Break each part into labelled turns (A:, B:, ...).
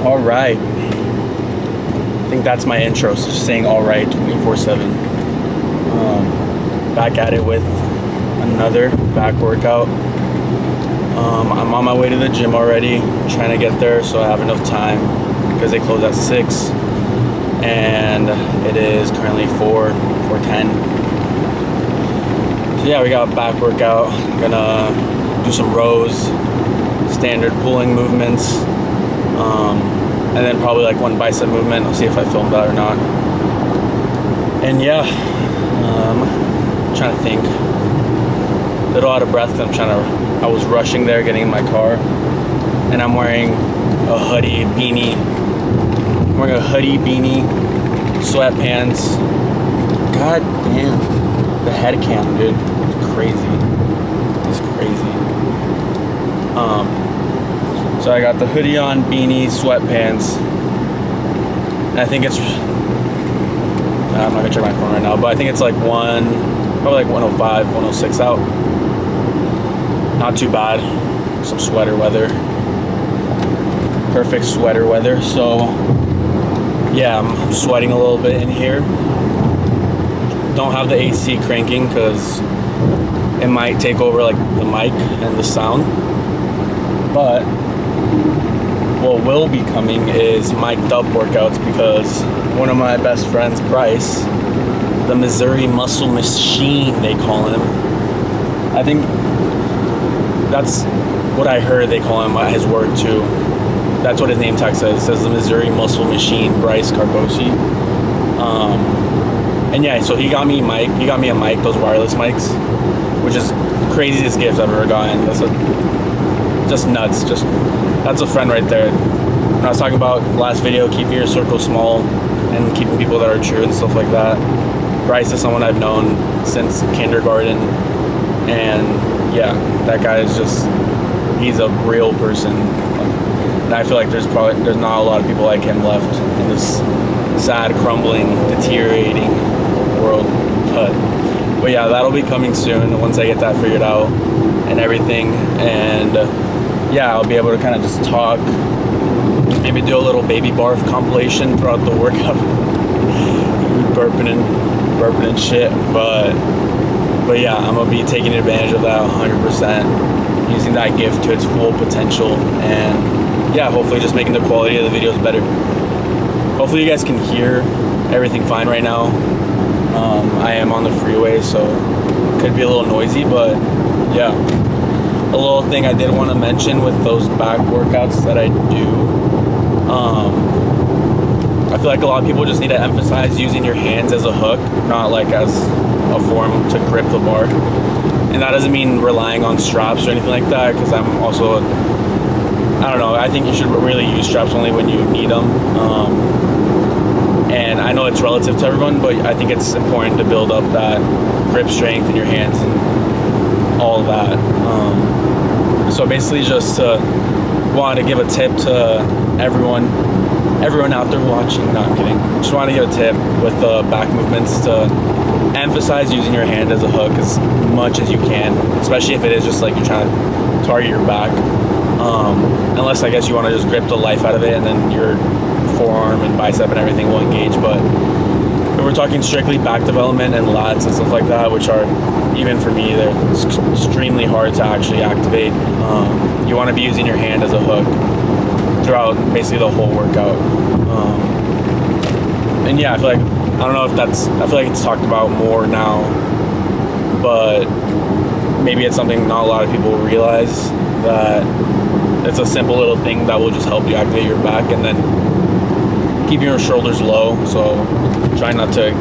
A: All right. I think that's my intro. So just saying all right 24/7. Back at it with another back workout. I'm on my way to the gym already, trying to get there so I have enough time because they close at 6 and it is currently 4:10. So yeah, we got a back workout. I'm gonna do some rows, standard pulling movements, and then probably like one bicep movement. I'll see if I filmed that or not. And yeah, I'm trying to think. A little out of breath. I was rushing there, getting in my car, and I'm wearing a hoodie, beanie. I'm wearing a hoodie, beanie, sweatpants. God damn, the head cam, dude, it's crazy. It's crazy. So I got the hoodie on, beanie, sweatpants. And I think it's, I'm not gonna check my phone right now, but I think it's like probably like 105, 106 out. Not too bad. Some sweater weather. Perfect sweater weather. So yeah, I'm sweating a little bit in here. Don't have the AC cranking because it might take over like the mic and the sound. But what will be coming is mic'd up workouts because one of my best friends, Bryce, the Missouri Muscle Machine, they call him. I think that's what I heard they call him at his work too. That's what his name tag says. It says the Missouri Muscle Machine, Bryce Carbosi. And yeah, so he got me a mic, those wireless mics, which is the craziest gift I've ever gotten. Just nuts. That's a friend right there. When I was talking about last video, keeping your circle small and keeping people that are true and stuff like that. Bryce is someone I've known since kindergarten, and yeah, that guy is he's a real person. And I feel like there's not a lot of people like him left in this sad, crumbling, deteriorating world. But yeah, that'll be coming soon once I get that figured out and everything. And yeah, I'll be able to kind of just talk, maybe do a little baby barf compilation throughout the workout. burping and shit, but yeah, I'm gonna be taking advantage of that 100%, using that gift to its full potential, and yeah, hopefully just making the quality of the videos better. Hopefully you guys can hear everything fine right now. I am on the freeway, so it could be a little noisy, but yeah. A little thing I did want to mention with those back workouts that I do, I feel like a lot of people just need to emphasize using your hands as a hook, not like as a form to grip the bar. And that doesn't mean relying on straps or anything like that, because I'm also, I don't know, I think you should really use straps only when you need them. And I know it's relative to everyone, but I think it's important to build up that grip strength in your hands and all of that. So basically just wanted to give a tip to everyone out there watching. No, I'm kidding. Just want to give a tip with the back movements to emphasize using your hand as a hook as much as you can, especially if it is just like you're trying to target your back. Unless I guess you want to just grip the life out of it and then your forearm and bicep and everything will engage. But if we're talking strictly back development and lats and stuff like that, which are, even for me, they're extremely hard to actually activate, you want to be using your hand as a hook throughout basically the whole workout. And yeah, I feel like it's talked about more now, but maybe it's something not a lot of people realize, that it's a simple little thing that will just help you activate your back, and then keep your shoulders low. So try not to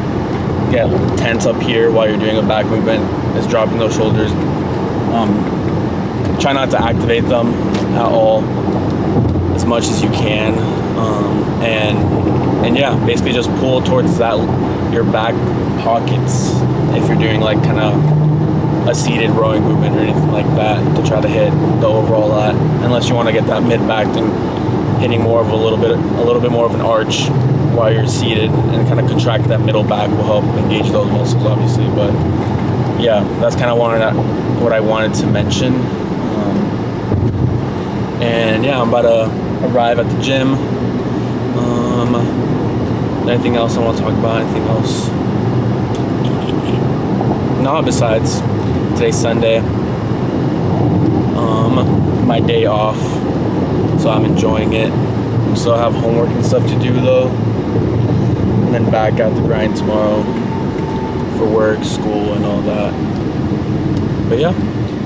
A: get tense up here while you're doing a back movement. Is dropping those shoulders. Try not to activate them at all, as much as you can, and yeah, basically just pull towards your back pockets if you're doing like kind of a seated rowing movement or anything like that, to try to hit the overall lat, unless you want to get that mid back thing hitting more of a little bit more of an arch while you're seated, and kind of contract that middle back will help engage those muscles, obviously. But yeah, that's kind of what I wanted to mention. And yeah, I'm about to arrive at the gym. Anything else I want to talk about? Anything else? No, besides today's Sunday. My day off, so I'm enjoying it. Still have homework and stuff to do though, and then back at the grind tomorrow for work, school, and all that. But yeah,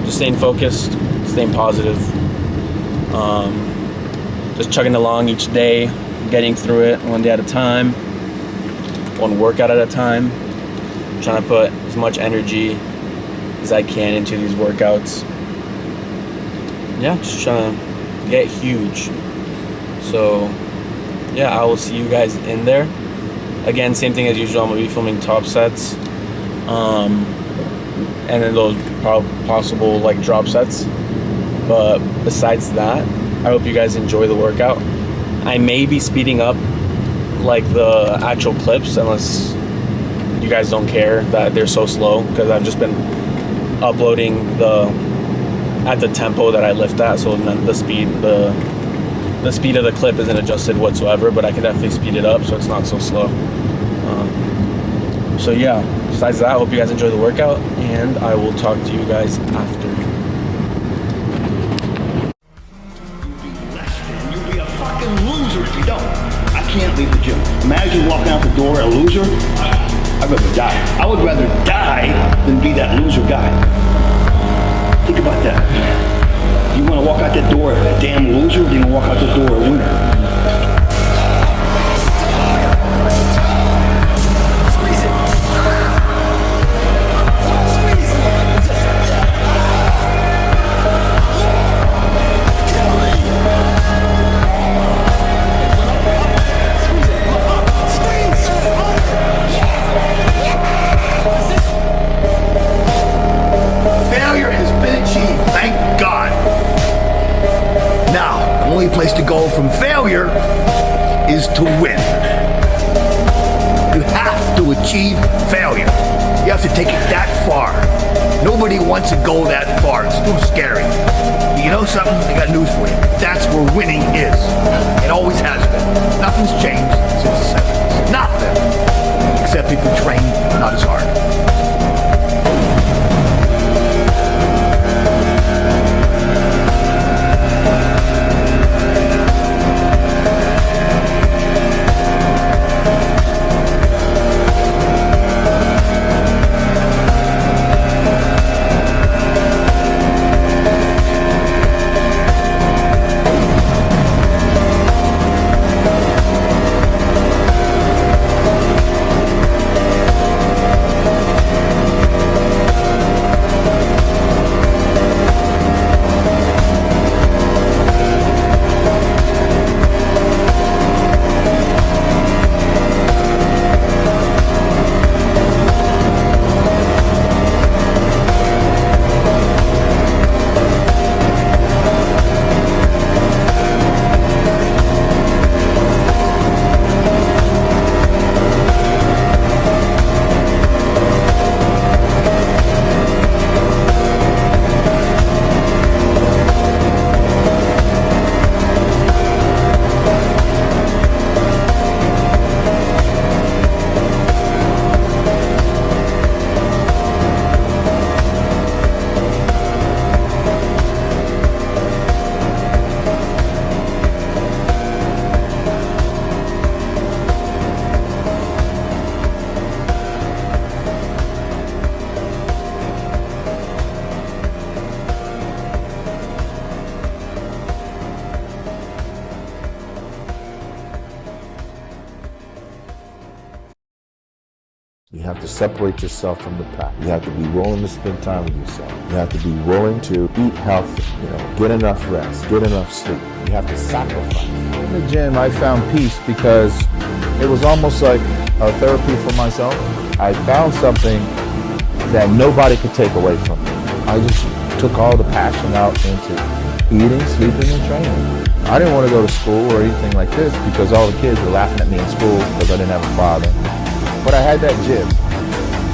A: just staying focused, staying positive, just chugging along each day, getting through it one day at a time, one workout at a time, trying to put as much energy as I can into these workouts. Yeah, just trying to get huge. So yeah, I will see you guys in there. Again, same thing as usual, I'm gonna be filming top sets, and then those possible like drop sets. But besides that, I hope you guys enjoy the workout. I may be speeding up like the actual clips, unless you guys don't care that they're so slow, because I've just been uploading at the tempo that I lift at, so the speed of the clip isn't adjusted whatsoever, but I can definitely speed it up so it's not so slow. So yeah, besides that, I hope you guys enjoy the workout, and I will talk to you guys after.
B: You'll be a fucking loser if you don't. I can't leave the gym. Imagine walking out the door a loser. I'd rather die. I would rather die than be that loser guy. Think about that. You want to walk out that door a damn loser, or do you want to walk out the door a winner? Place to go from failure is to win. You have to achieve failure. You have to take it that far. Nobody wants to go that far. It's too scary. You know something? I got news for you. That's where winning is. It always has been. Nothing's changed since the 70s. Nothing. Except people train not as hard.
C: You have to separate yourself from the pack. You have to be willing to spend time with yourself. You have to be willing to eat healthy, get enough rest, get enough sleep. You have to sacrifice. In the gym, I found peace because it was almost like a therapy for myself. I found something that nobody could take away from me. I just took all the passion out into eating, sleeping, and training. I didn't want to go to school or anything like this because all the kids were laughing at me in school because I didn't have a father. But I had that gym,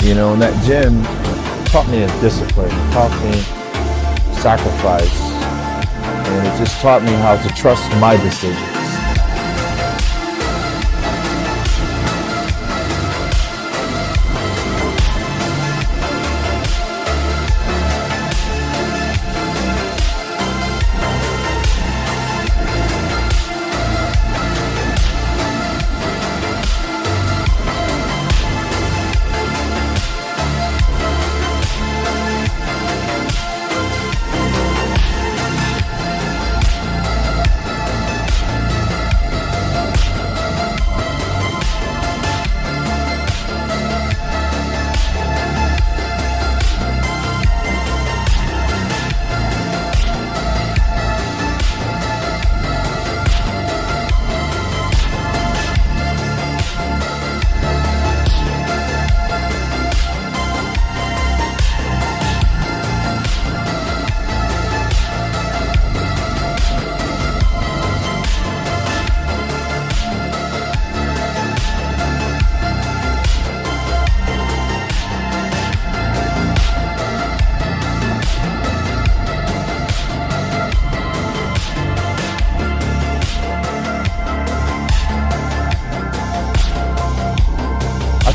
C: and that gym taught me discipline, taught me sacrifice, and it just taught me how to trust my decisions.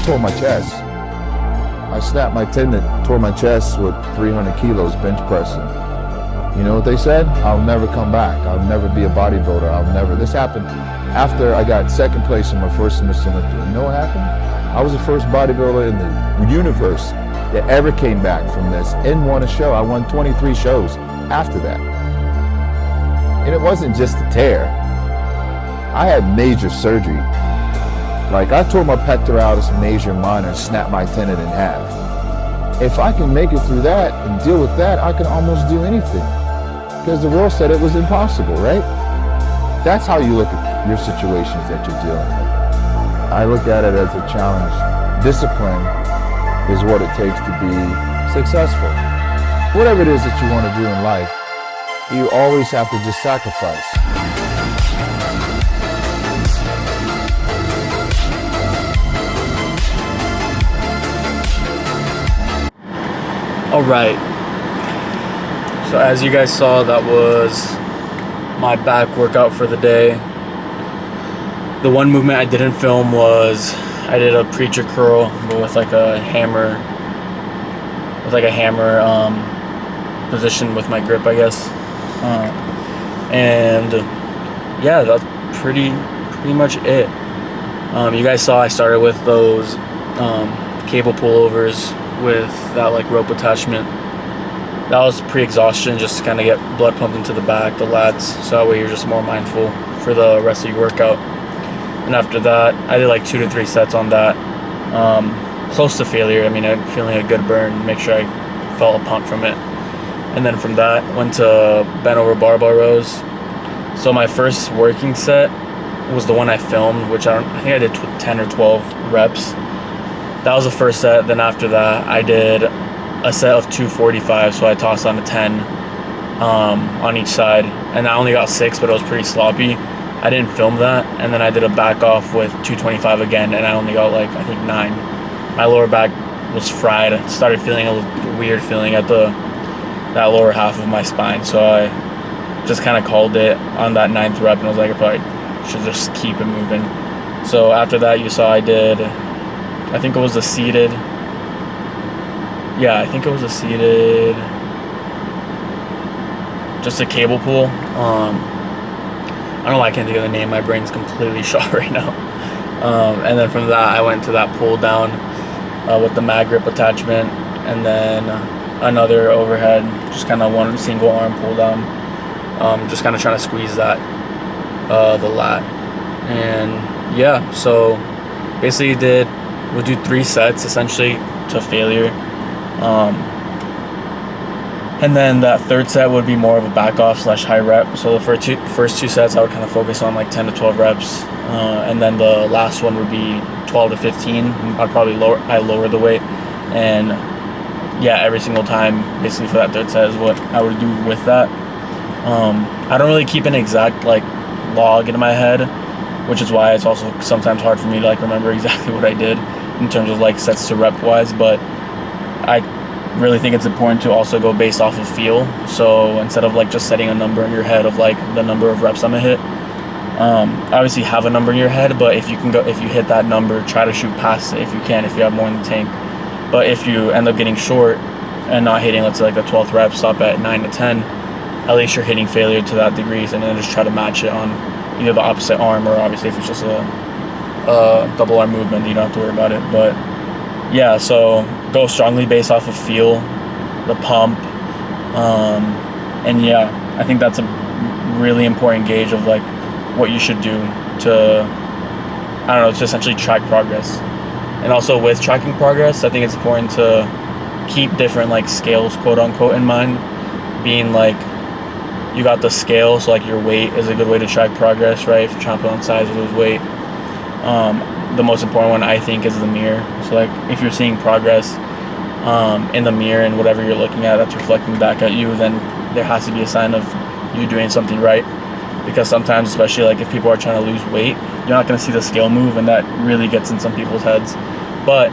C: tore my chest. I snapped my tendon, tore my chest with 300 kilos bench pressing. You know what they said? I'll never come back. I'll never be a bodybuilder. I'll never. This happened after I got second place in my first semester. You know what happened? I was the first bodybuilder in the universe that ever came back from this and won a show. I won 23 shows after that. And it wasn't just a tear. I had major surgery. Like, I tore my pectoralis major and minor and snapped my tendon in half. If I can make it through that and deal with that, I can almost do anything. Because the world said it was impossible, right? That's how you look at your situations that you're dealing with. I look at it as a challenge. Discipline is what it takes to be successful. Whatever it is that you want to do in life, you always have to just sacrifice.
A: All right. So as you guys saw, that was my back workout for the day. The one movement I didn't film was I did a preacher curl, but with like a hammer, position with my grip, I guess. And yeah, that's pretty much it. You guys saw I started with those cable pullovers with that like rope attachment. That was pre-exhaustion, just to kind of get blood pumped into the back, the lats, so that way you're just more mindful for the rest of your workout. And after that, I did like 2 to 3 sets on that. Close to failure. I mean, I'm feeling a good burn, make sure I felt a pump from it. And then from that, went to bent over barbell rows. So my first working set was the one I filmed, which I think I did 10 or 12 reps. That was the first set. Then after that, I did a set of 245, so I tossed on a 10 on each side, and I only got 6, but it was pretty sloppy. I didn't film that. And then I did a back off with 225 again, and I only got like, I think 9. My lower back was fried. I started feeling a weird feeling at that lower half of my spine, so I just kind of called it on that 9th rep, and I was like, I probably should just keep it moving. So after that, you saw I did, I think it was a seated, just a cable pull. I don't know why I can't think of the name. My brain's completely shot right now. And then from that, I went to that pull down with the mag grip attachment, and then another overhead, just kind of one single arm pull down. Just kind of trying to squeeze that, the lat. And yeah, so basically we'll do 3 sets essentially to failure. And then that 3rd set would be more of a back off / high rep. So the first two sets I would kind of focus on like 10 to 12 reps. And then the last one would be 12 to 15. I'd probably lower the weight. And yeah, every single time basically for that 3rd set is what I would do with that. I don't really keep an exact like log in my head, which is why it's also sometimes hard for me to like remember exactly what I did in terms of like sets to rep wise, but I really think it's important to also go based off of feel. So instead of like just setting a number in your head of like the number of reps I'm gonna hit, obviously have a number in your head, but if you hit that number, try to shoot past it if you can, if you have more in the tank. But if you end up getting short and not hitting, let's say like the 12th rep, stop at 9 to 10, at least you're hitting failure to that degree, and then just try to match it on either the opposite arm, or obviously if it's just a double arm movement, you don't have to worry about it. But yeah, so go strongly based off of feel, the pump, and yeah, I think that's a really important gauge of like what you should do to, I don't know, to essentially track progress. And also with tracking progress, I think it's important to keep different like scales, quote unquote, in mind, being like, you got the scale, so like your weight is a good way to track progress, right? If you're trying to put on size or lose weight. The most important one I think is the mirror. So like if you're seeing progress in the mirror and whatever you're looking at that's reflecting back at you, then there has to be a sign of you doing something right. Because sometimes, especially like if people are trying to lose weight, you're not going to see the scale move, and that really gets in some people's heads. But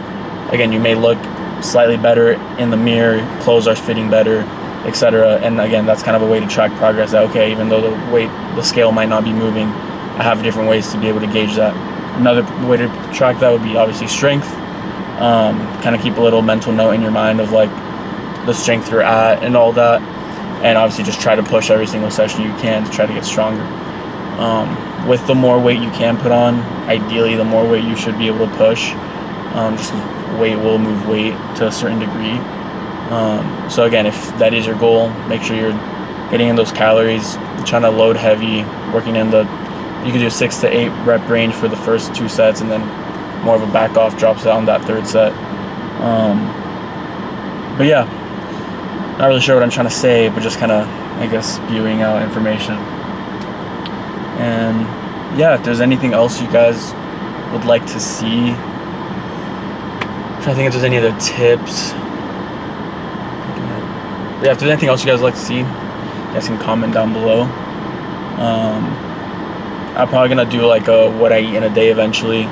A: again, you may look slightly better in the mirror, clothes are fitting better, etc. And again, that's kind of a way to track progress, that okay, even though the scale might not be moving, I have different ways to be able to gauge that. Another way to track that would be obviously strength. Kind of keep a little mental note in your mind of like the strength you're at and all that, and obviously just try to push every single session you can to try to get stronger. With the more weight you can put on, ideally the more weight you should be able to push, just 'cause weight will move weight to a certain degree. So again, if that is your goal, make sure you're getting in those calories, trying to load heavy, working in you can do 6 to 8 rep range for the first 2 sets, and then more of a back off drops down that 3rd set. But yeah, not really sure what I'm trying to say, but just kind of, I guess, spewing out information. And yeah, if there's anything else you guys would like to see, I'm trying to think if there's any other tips. Yeah, if there's anything else you guys would like to see, you guys can comment down below. I'm probably gonna do like a what I eat in a day eventually,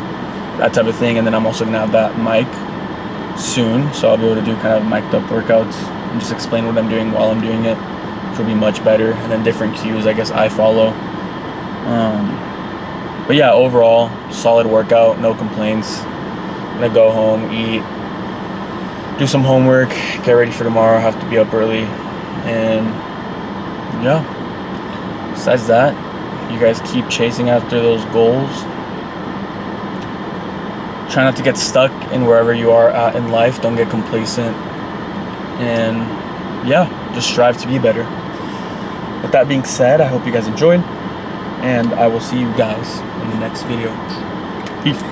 A: that type of thing, and then I'm also gonna have that mic soon, so I'll be able to do kind of mic'd up workouts and just explain what I'm doing while I'm doing it, which will be much better, and then different cues I guess I follow. But yeah, overall solid workout, no complaints. I'm gonna go home, eat, do some homework, get ready for tomorrow. I have to be up early, and yeah, besides that, you guys keep chasing after those goals. Try not to get stuck in wherever you are at in life. Don't get complacent, and yeah, just strive to be better. With that being said, I hope you guys enjoyed, and I will see you guys in the next video. Peace.